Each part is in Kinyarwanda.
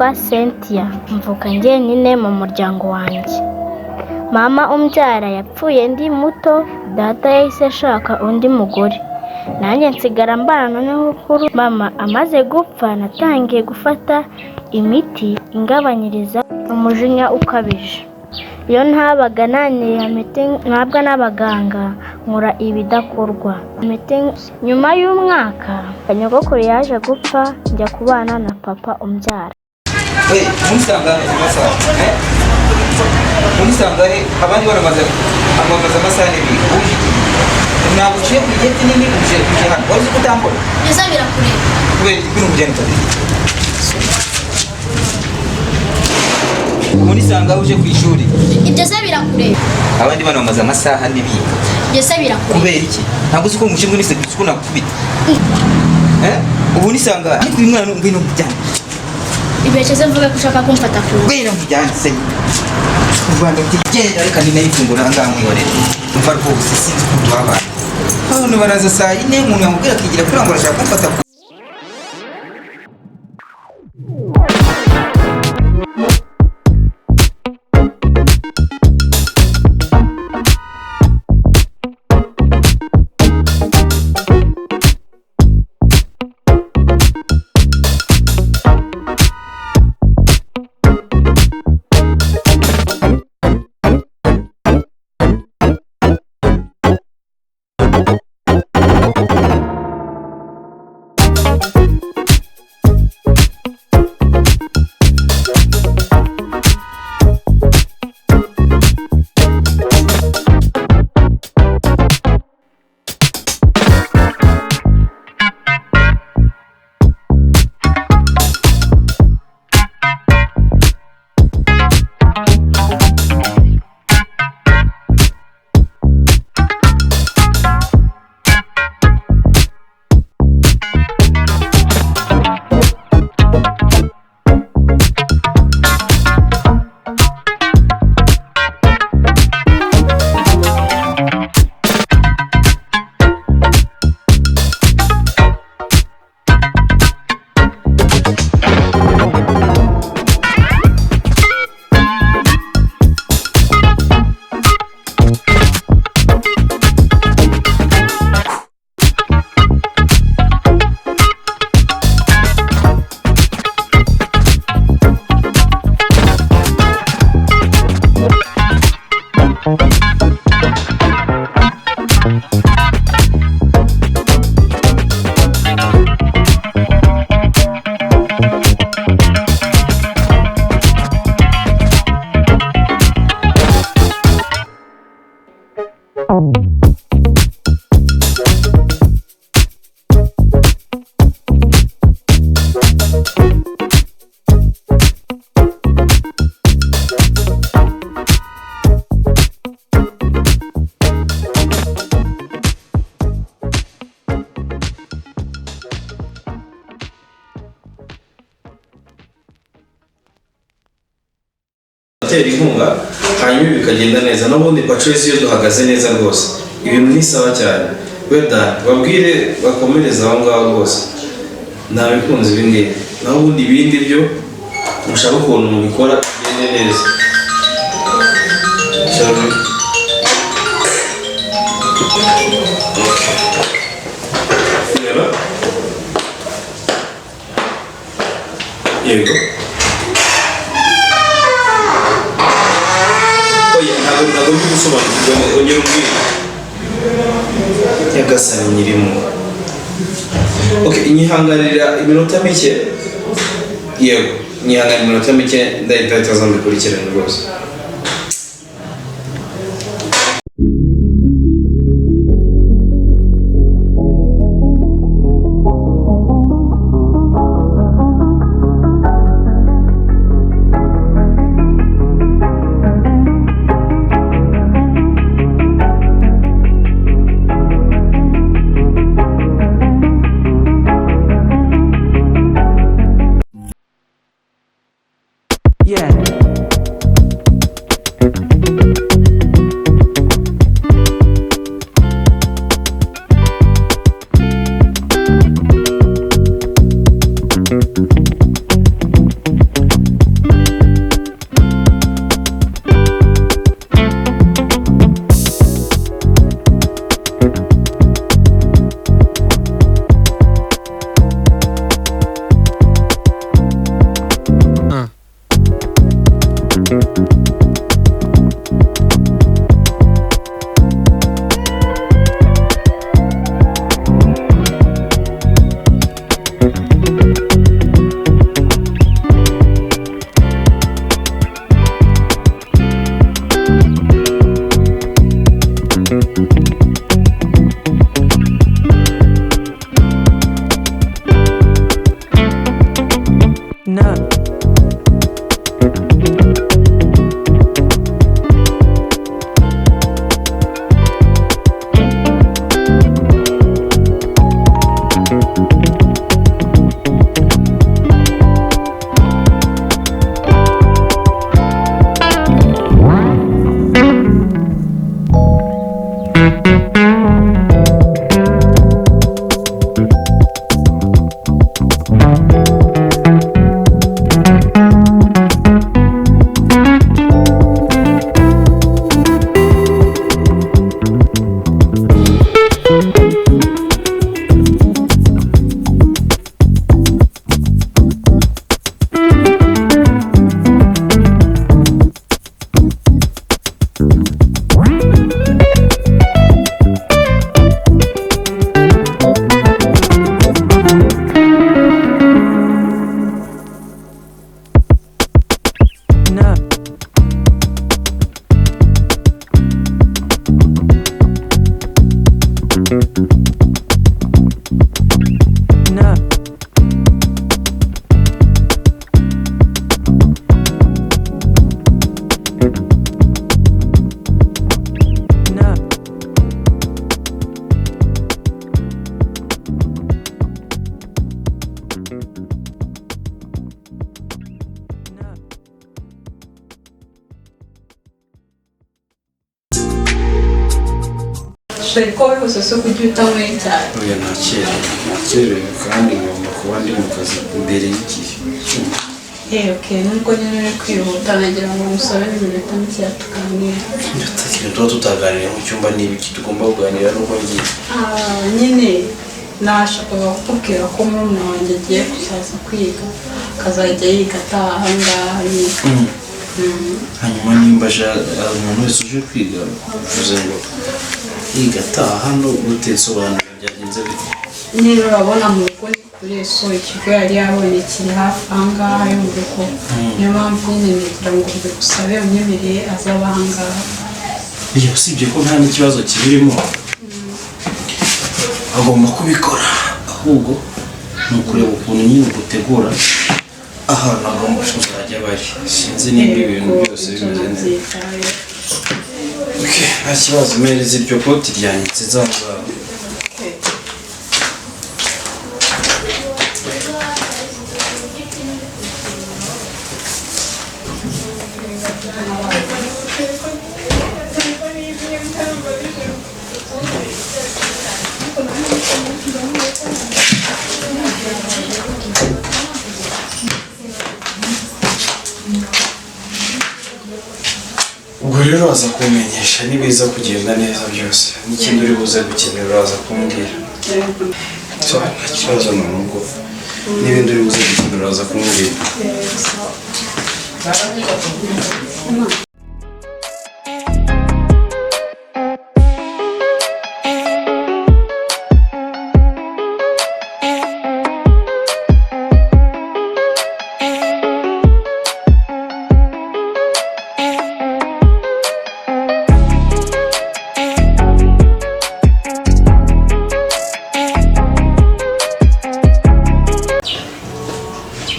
nitwa Cynthia, mvuka njyenyine mu muryango wanjye. Mama umbyara yapfuye ndi muto, data yahise ashaka undi mugore, nanjye nsigara mbana n'ukuru. Mama amaze gupfa natangiye gufata imiti ingabanyiriza umujinya ukabije. Iyo ntabaga naniye imiti ntabwa n'abaganga nkora ibidakorwa. Nyuma y'umwaka nyogokuru yaje gupfa, njya kubana na papa umbyara. Unisangahe abandi baramaze amasaha n'ibiri ntabwo uciye ku giti nini uje hano wari uzi ko utambona ese birakureba kubera ibintu mugenda utabiri unisanga uje ku ishuri ibyo se birakureba abandi bana bamaze amasaha n'ibiri ibyo se birakureba kubera iki ntabwo uzi ko umushinga unise uko nakubita ubu unisanga ariko uyu mwana ngwino mujyane ibesheze mvuge ko ushaka kumfata ku ngwino mujyane se Rwanda kigenda reka ninayifungura ngaha mwihorere umva rwose sinzi ko twabana hano baraza saa 4 umuntu yamubwira akigira kuri ngo arashaka kumfata. inkunga hanyuma bikagenda neza n'ubundi patrese iyo duhagaze neza rwose ibintu ni sawa cyane wenda babwire bakomereza aho ngaho rwose nabikunze ibindi naho ubundi ibindi byo mushaka ukuntu mubikora bigende neza cyane. Yego ntabwo bisobanukirwa ongera umbwire nyagasani nyirimo. Nyihanganira iminota mike. Yego nyihanganira iminota mike ndahita itazamukurikirana rwose. sheri ko wihuse so kujya utanyweye cyane. Oya nakerewe kandi ngomba kuba ndi mu kazi imbere y'igihe. Okay, nubwo nyine kwihuta nagira ngo musabe iminota mike tuganire. Tuba tutaganira mu cyumba n'ibiki tugomba kuganira n'uko ngiye. Nyine nashakaga kukubwira ko murumuna wanjye agiye kuzaza kwiga akazajya yiga ataha ngaha yiga. Hanyuma nimba umuntu wese uje kwiga uvuze ngo yiga ataha hano utesobanura byagenze bite? Niba urabona mu rugo ni kure so ikigo yari yabonye kiri hafi aha ngaha yo mu rugo, niyo mpamvu nyine kugira ngo mbigusabe unyemereye azaba aha ngaha. Iyo usibye ko nta n'ikibazo kibirimo agomba kubikora, ahubwo ni ukureba ukuntu nyine gutegura ahantu agomba kuzajya bari. Sinzi niba ibintu byose bimeze neza. Nta kibazo, mpereza iryo koti ryanjye nzizamuzaho. Ubwo rero waza kumenyesha nibiza kugenda neza byose, n'ikindi uri buze gukenera uraza kumbwira. Nta kibazo n'ubwo n'ibindi uri buze gukenera uraza kumbwira.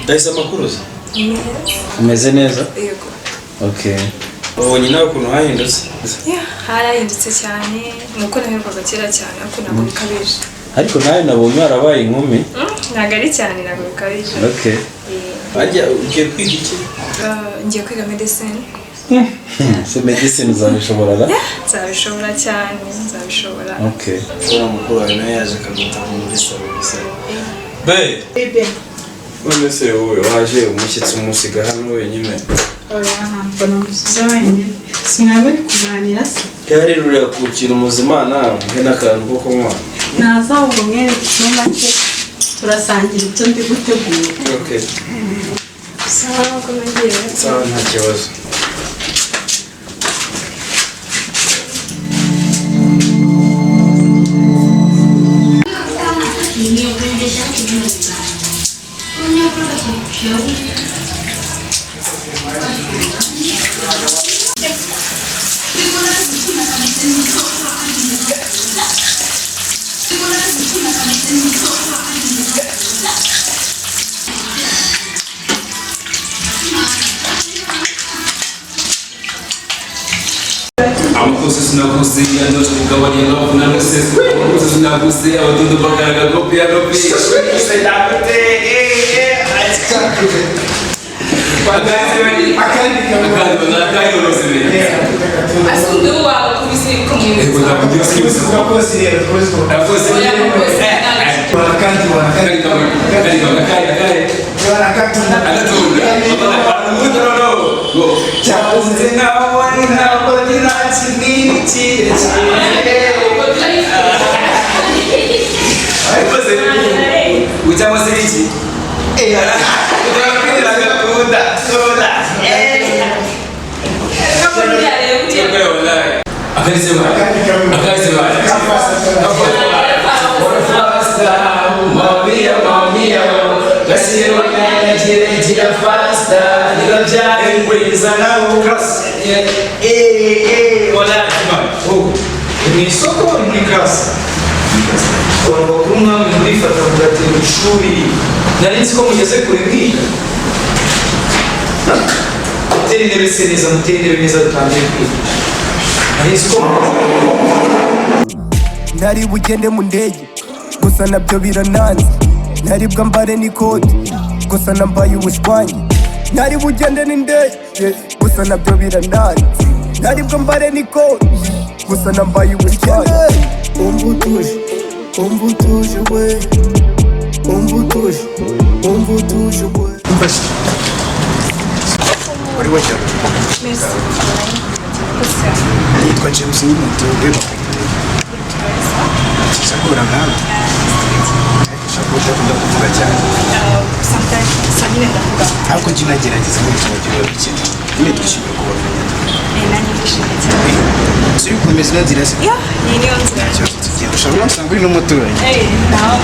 Dahise amakuruza? Umeze neza? Yego. Okay. Ubonye nawe ukuntu hahindutse? Harahindutse cyane, nuko naherukaga kera cyane ariko ntabwo bikabije. Ariko nawe nabonye warabaye inkumi? Ntabwo ari cyane, ntabwo bikabije. Okay. Ugiye kwiga iki? Ngiye kwiga medicine. Se medicine uzabishobora da? Nzabishobora cyane, nzabishobora. Okay. Uriya mukuru wawe nawe yaje akagutaha muri salo gusa. Bebe! None se wowe waje umushyitsi umusiga hano wenyine? Oya, ntabwo namusize wenyine. Sinaba ari kuganira se. Ryari ruriya kukira umuzima nawe n'akantu ko kunywa? Naza ubwo mwereke icyumba cye turasangira icyo ndi gutegura. Okay. Sawa, nuko nagiye. Sawa, nta kibazo. Amakosa sinaguze yandoje kugabanya love na noses. Amakosa sinaguze abadudu bakaraga go piano please. Ni soko ni class. Kwa kumwa mlifata kugatera ishuri. Nari nzi ko mugeze kure bwiga. Mutendere neza, mutendere neza dutangiye kwiga. Nari nzi ko ntari bugende mu ndege gusa nabyo birananze, ntari bwambare n'ikoti gusa nambaye ubushwanyi, ntari bugende n'indege gusa nabyo birananze, ntari bwambare n'ikoti gusa nambaye ubushwanyi. Umutuje, umutuje we. Umutuje, umutuje we. Umfashe. Wari wajya. Merci. Yitwa James Umutu weba. Sakura nkawe. Shakura ndakunda cyane. Sometimes sabine ndavuga. Ariko njye nagerageza mu kintu cyo gukina. Nyine twishimiye kubona. Nanjye ndishimye cyane. Suri kumeza inzira se. Ya, iyi niyo nzira. Cyose tugenda. Ushobora gusanga uri n'umuturanyi. Naho.